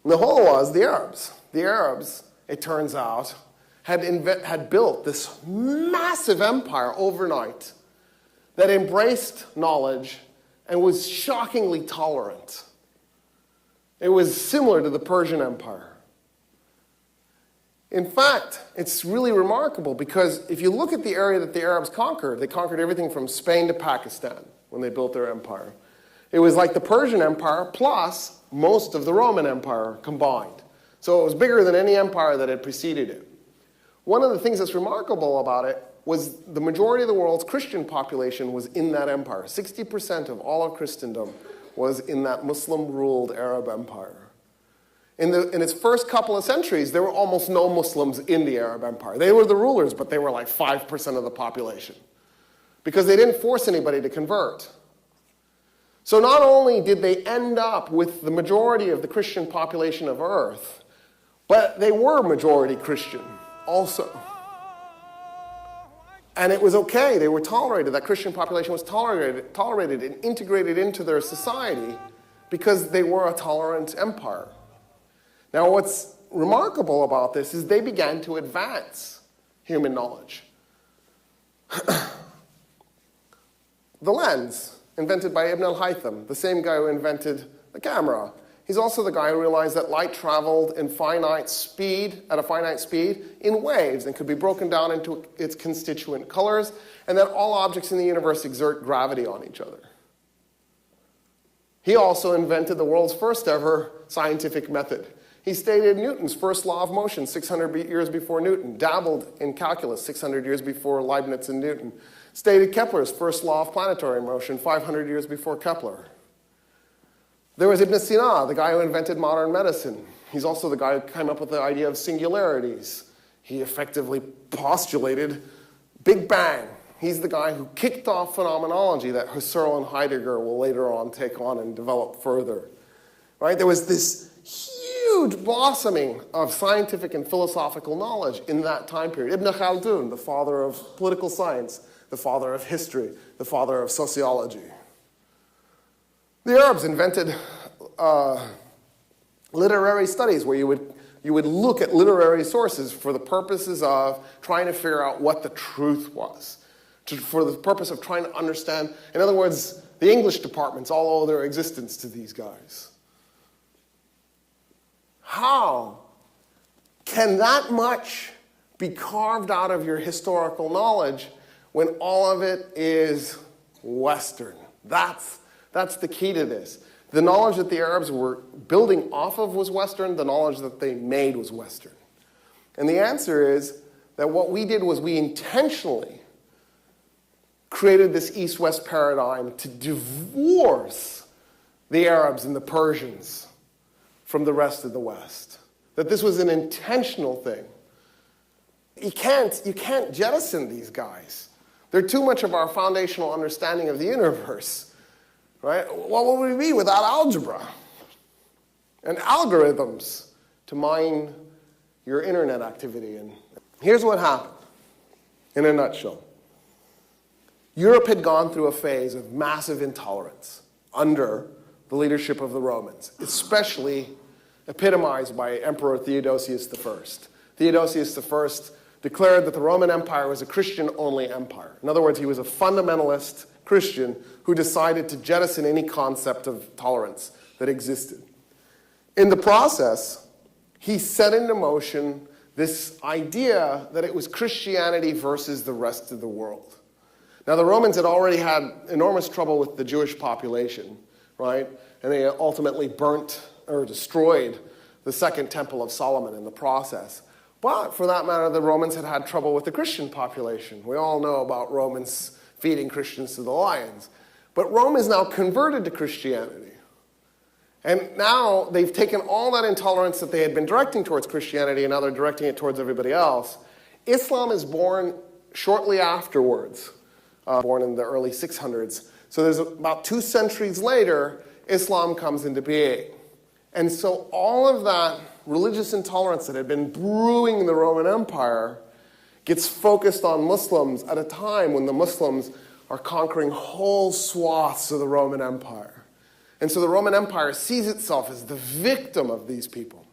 And the whole was the Arabs. The Arabs, it turns out, had built this massive empire overnight that embraced knowledge and was shockingly tolerant. It was similar to the Persian Empire. In fact, it's really remarkable because if you look at the area that the Arabs conquered, they conquered everything from Spain to Pakistan when they built their empire. It was like the Persian Empire plus most of the Roman Empire combined. So it was bigger than any empire that had preceded it. One of the things that's remarkable about it was the majority of the world's Christian population was in that empire. 60% of all of Christendom was in that Muslim-ruled Arab empire. In its first couple of centuries, there were almost no Muslims in the Arab Empire. They were the rulers, but they were like 5% of the population because they didn't force anybody to convert. So not only did they end up with the majority of the Christian population of Earth, but they were majority Christian also. And it was okay. They were tolerated. That Christian population was tolerated and integrated into their society because they were a tolerant empire. Now, what's remarkable about this is they began to advance human knowledge. The lens, invented by Ibn al-Haytham, the same guy who invented the camera. He's also the guy who realized that light traveled at a finite speed in waves and could be broken down into its constituent colors, and that all objects in the universe exert gravity on each other. He also invented the world's first ever scientific method. He stated Newton's first law of motion 600 years before Newton, dabbled in calculus 600 years before Leibniz and Newton, stated Kepler's first law of planetary motion 500 years before Kepler. There was Ibn Sina, the guy who invented modern medicine. He's also the guy who came up with the idea of singularities. He effectively postulated Big Bang. He's the guy who kicked off phenomenology that Husserl and Heidegger will later on take on and develop further. Right? There was this huge blossoming of scientific and philosophical knowledge in that time period. Ibn Khaldun, the father of political science, the father of history, the father of sociology. The Arabs invented literary studies where you would look at literary sources for the purposes of trying to figure out what the truth was, for the purpose of trying to understand. In other words, the English departments all owe their existence to these guys. How can that much be carved out of your historical knowledge when all of it is Western? That's the key to this. The knowledge that the Arabs were building off of was Western. The knowledge that they made was Western. And the answer is that what we did was we intentionally created this East-West paradigm to divorce the Arabs and the Persians from the rest of the West. That this was an intentional thing. You can't jettison these guys. They're too much of our foundational understanding of the universe. Right? What would we be without algebra and algorithms to mine your internet activity? And here's what happened in a nutshell. Europe had gone through a phase of massive intolerance under the leadership of the Romans, especially epitomized by Emperor Theodosius I. Theodosius I declared that the Roman Empire was a Christian-only empire. In other words, he was a fundamentalist Christian who decided to jettison any concept of tolerance that existed. In the process, he set into motion this idea that it was Christianity versus the rest of the world. Now, the Romans had already had enormous trouble with the Jewish population, right? And they ultimately burnt or destroyed the Second Temple of Solomon in the process. But for that matter, the Romans had had trouble with the Christian population. We all know about Romans feeding Christians to the lions. But Rome is now converted to Christianity. And now they've taken all that intolerance that they had been directing towards Christianity, and now they're directing it towards everybody else. Islam is born shortly afterwards, born in the early 600s. So there's about 2 centuries later, Islam comes into being. And so all of that religious intolerance that had been brewing in the Roman Empire gets focused on Muslims at a time when the Muslims are conquering whole swaths of the Roman Empire. And so the Roman Empire sees itself as the victim of these people.